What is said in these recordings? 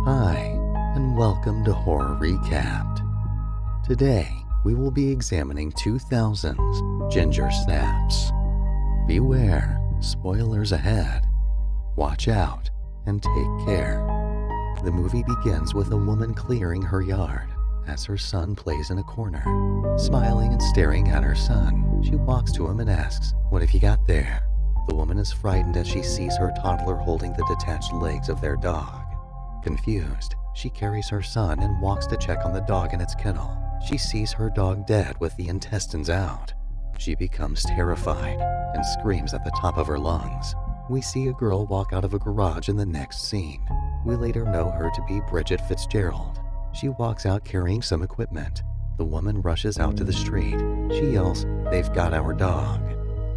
Hi, and welcome to Horror Recapped. Today, we will be examining 2000's Ginger Snaps. Beware, spoilers ahead. Watch out, and take care. The movie begins with a woman clearing her yard as her son plays in a corner. Smiling and staring at her son, she walks to him and asks, "What have you got there?" The woman is frightened as she sees her toddler holding the detached legs of their dog. Confused, she carries her son and walks to check on the dog in its kennel. She sees her dog dead with the intestines out. She becomes terrified and screams at the top of her lungs. We see a girl walk out of a garage in the next scene. We later know her to be Bridget Fitzgerald. She walks out carrying some equipment. The woman rushes out to the street. She yells, "They've got our dog."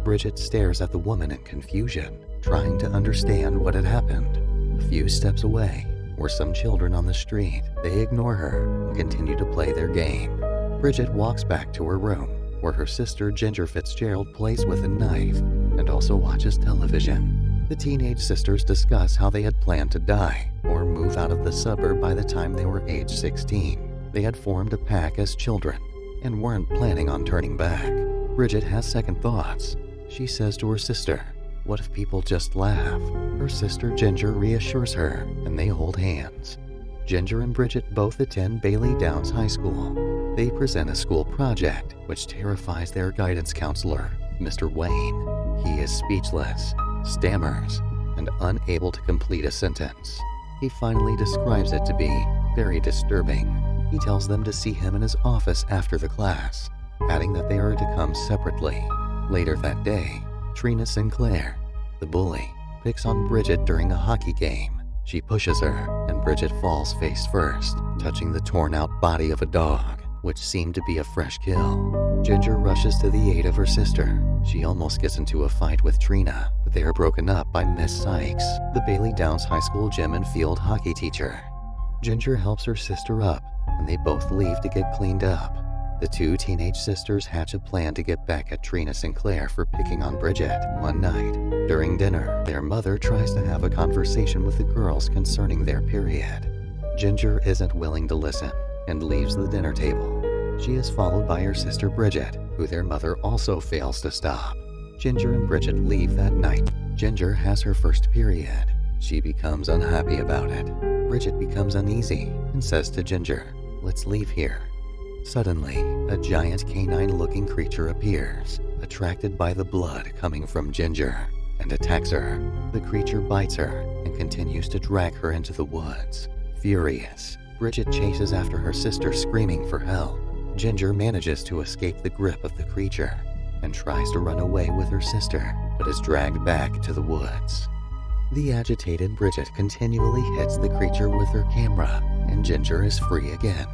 Bridget stares at the woman in confusion, trying to understand what had happened. A few steps away were some children on the street. They ignore her and continue to play their game. Bridget walks back to her room, where her sister Ginger Fitzgerald plays with a knife and also watches television. The teenage sisters discuss how they had planned to die or move out of the suburb by the time they were age 16. They had formed a pact as children and weren't planning on turning back. Bridget has second thoughts. She says to her sister, "What if people just laugh?" Her sister Ginger reassures her, and they hold hands. Ginger and Bridget both attend Bailey Downs High School. They present a school project, which terrifies their guidance counselor, Mr. Wayne. He is speechless, stammers, and unable to complete a sentence. He finally describes it to be very disturbing. He tells them to see him in his office after the class, adding that they are to come separately. Later that day, Trina Sinclair, the bully, picks on Bridget during a hockey game. She pushes her, and Bridget falls face first, touching the torn-out body of a dog, which seemed to be a fresh kill. Ginger rushes to the aid of her sister. She almost gets into a fight with Trina, but they are broken up by Miss Sykes, the Bailey Downs High School gym and field hockey teacher. Ginger helps her sister up, and they both leave to get cleaned up. The two teenage sisters hatch a plan to get back at Trina Sinclair for picking on Bridget one night. During dinner, their mother tries to have a conversation with the girls concerning their period. Ginger isn't willing to listen and leaves the dinner table. She is followed by her sister Bridget, who their mother also fails to stop. Ginger and Bridget leave that night. Ginger has her first period. She becomes unhappy about it. Bridget becomes uneasy and says to Ginger, "Let's leave here." Suddenly, a giant canine-looking creature appears, attracted by the blood coming from Ginger, and attacks her. The creature bites her and continues to drag her into the woods. Furious, Bridget chases after her sister screaming for help. Ginger manages to escape the grip of the creature and tries to run away with her sister, but is dragged back to the woods. The agitated Bridget continually hits the creature with her camera, and Ginger is free again.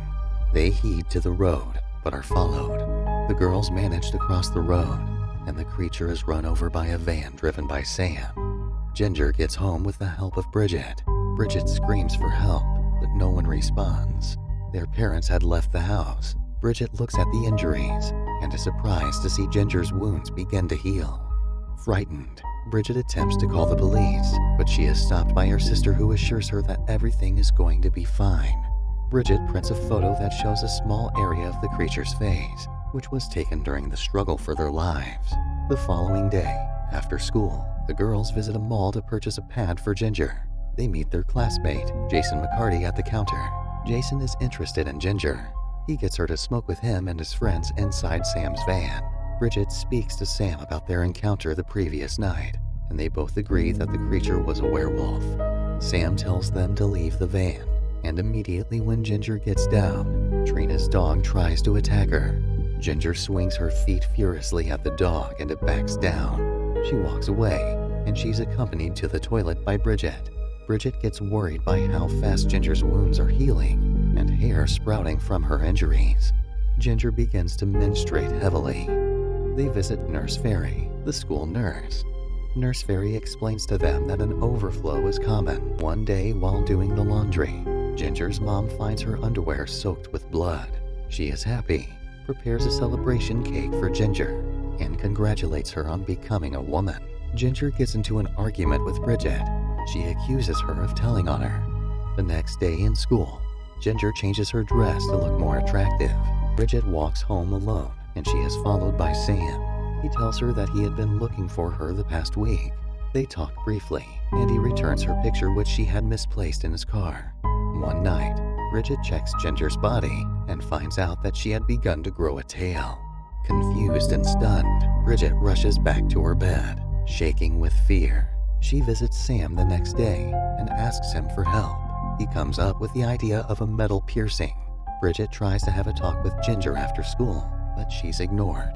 They head to the road, but are followed. The girls manage to cross the road, and the creature is run over by a van driven by Sam. Ginger gets home with the help of Bridget. Bridget screams for help, but no one responds. Their parents had left the house. Bridget looks at the injuries and is surprised to see Ginger's wounds begin to heal. Frightened, Bridget attempts to call the police, but she is stopped by her sister, who assures her that everything is going to be fine. Bridget prints a photo that shows a small area of the creature's face, which was taken during the struggle for their lives. The following day, after school, the girls visit a mall to purchase a pad for Ginger. They meet their classmate, Jason McCarty, at the counter. Jason is interested in Ginger. He gets her to smoke with him and his friends inside Sam's van. Bridget speaks to Sam about their encounter the previous night, and they both agree that the creature was a werewolf. Sam tells them to leave the van, and immediately when Ginger gets down, Trina's dog tries to attack her. Ginger swings her feet furiously at the dog and it backs down. She walks away, and she's accompanied to the toilet by Bridget. Bridget gets worried by how fast Ginger's wounds are healing and hair sprouting from her injuries. Ginger begins to menstruate heavily. They visit Nurse Fairy, the school nurse. Nurse Fairy explains to them that an overflow is common. One day while doing the laundry, Ginger's mom finds her underwear soaked with blood. She is happy, prepares a celebration cake for Ginger, and congratulates her on becoming a woman. Ginger gets into an argument with Bridget. She accuses her of telling on her. The next day in school, Ginger changes her dress to look more attractive. Bridget walks home alone, and she is followed by Sam. He tells her that he had been looking for her the past week. They talk briefly, and he returns her picture which she had misplaced in his car. One night, Bridget checks Ginger's body and finds out that she had begun to grow a tail. Confused and stunned, Bridget rushes back to her bed, shaking with fear. She visits Sam the next day and asks him for help. He comes up with the idea of a metal piercing. Bridget tries to have a talk with Ginger after school, but she's ignored.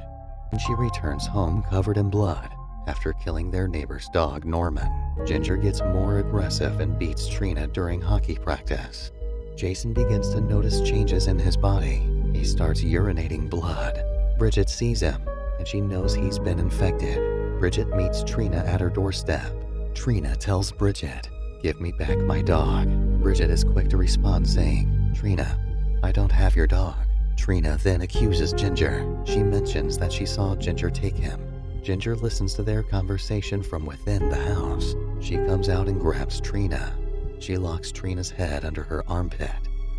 And she returns home covered in blood after killing their neighbor's dog, Norman. Ginger gets more aggressive and beats Trina during hockey practice. Jason begins to notice changes in his body. He starts urinating blood. Bridget sees him, and she knows he's been infected. Bridget meets Trina at her doorstep. Trina tells Bridget, "Give me back my dog." Bridget is quick to respond saying, "Trina, I don't have your dog." Trina then accuses Ginger. She mentions that she saw Ginger take him. Ginger listens to their conversation from within the house. She comes out and grabs Trina. She locks Trina's head under her armpit.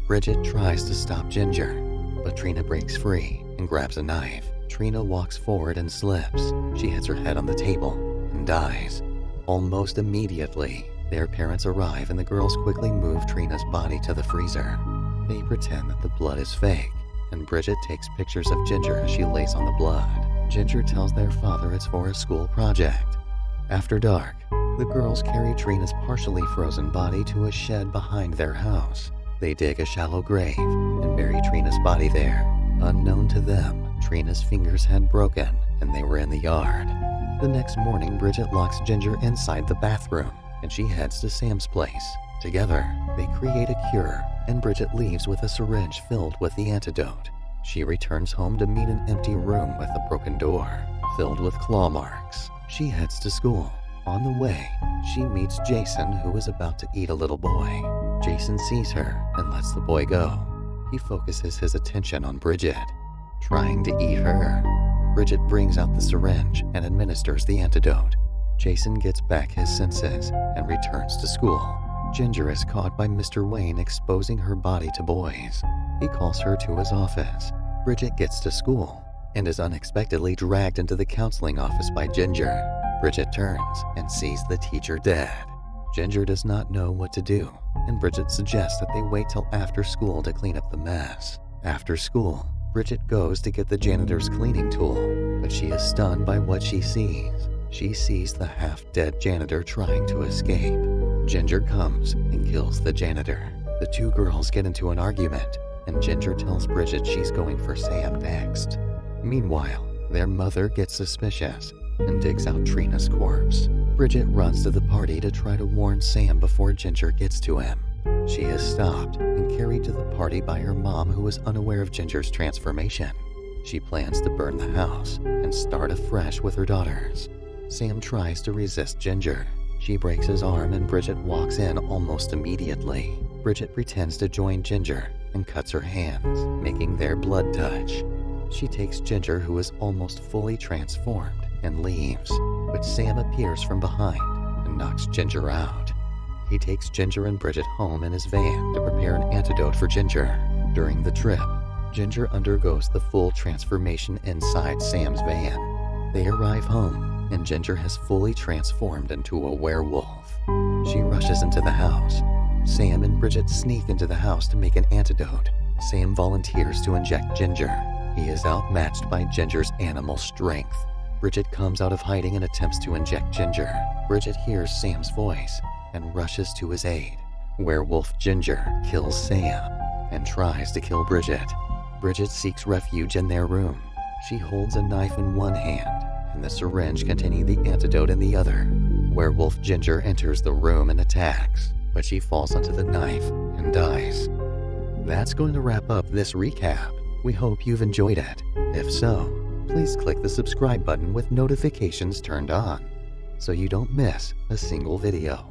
Bridget tries to stop Ginger, but Trina breaks free and grabs a knife. Trina walks forward and slips. She hits her head on the table and dies. Almost immediately, their parents arrive and the girls quickly move Trina's body to the freezer. They pretend that the blood is fake, and Bridget takes pictures of Ginger as she lays on the blood. Ginger tells their father it's for a school project. After dark, the girls carry Trina's partially frozen body to a shed behind their house. They dig a shallow grave and bury Trina's body there. Unknown to them, Trina's fingers had broken and they were in the yard. The next morning, Bridget locks Ginger inside the bathroom and she heads to Sam's place. Together, they create a cure, and Bridget leaves with a syringe filled with the antidote. She returns home to meet an empty room with a broken door, filled with claw marks. She heads to school. On the way, she meets Jason, who is about to eat a little boy. Jason sees her and lets the boy go. He focuses his attention on Bridget, trying to eat her. Bridget brings out the syringe and administers the antidote. Jason gets back his senses and returns to school. Ginger is caught by Mr. Wayne exposing her body to boys. He calls her to his office. Bridget gets to school and is unexpectedly dragged into the counseling office by Ginger. Bridget turns and sees the teacher dead. Ginger does not know what to do, and Bridget suggests that they wait till after school to clean up the mess. After school, Bridget goes to get the janitor's cleaning tool, but she is stunned by what she sees. She sees the half-dead janitor trying to escape. Ginger comes and kills the janitor. The two girls get into an argument, and Ginger tells Bridget she's going for Sam next. Meanwhile, their mother gets suspicious and digs out Trina's corpse. Bridget runs to the party to try to warn Sam before Ginger gets to him. She is stopped and carried to the party by her mom, who is unaware of Ginger's transformation. She plans to burn the house and start afresh with her daughters. Sam tries to resist Ginger. She breaks his arm and Bridget walks in almost immediately. Bridget pretends to join Ginger and cuts her hands, making their blood touch. She takes Ginger, who is almost fully transformed, and leaves, but Sam appears from behind and knocks Ginger out. He takes Ginger and Bridget home in his van to prepare an antidote for Ginger. During the trip, Ginger undergoes the full transformation inside Sam's van. They arrive home, and Ginger has fully transformed into a werewolf. She rushes into the house. Sam and Bridget sneak into the house to make an antidote. Sam volunteers to inject Ginger. He is outmatched by Ginger's animal strength. Bridget comes out of hiding and attempts to inject Ginger. Bridget hears Sam's voice and rushes to his aid. Werewolf Ginger kills Sam and tries to kill Bridget. Bridget seeks refuge in their room. She holds a knife in one hand and the syringe containing the antidote in the other. Werewolf Ginger enters the room and attacks, but she falls onto the knife and dies. That's going to wrap up this recap. We hope you've enjoyed it. If so, please click the subscribe button with notifications turned on so you don't miss a single video.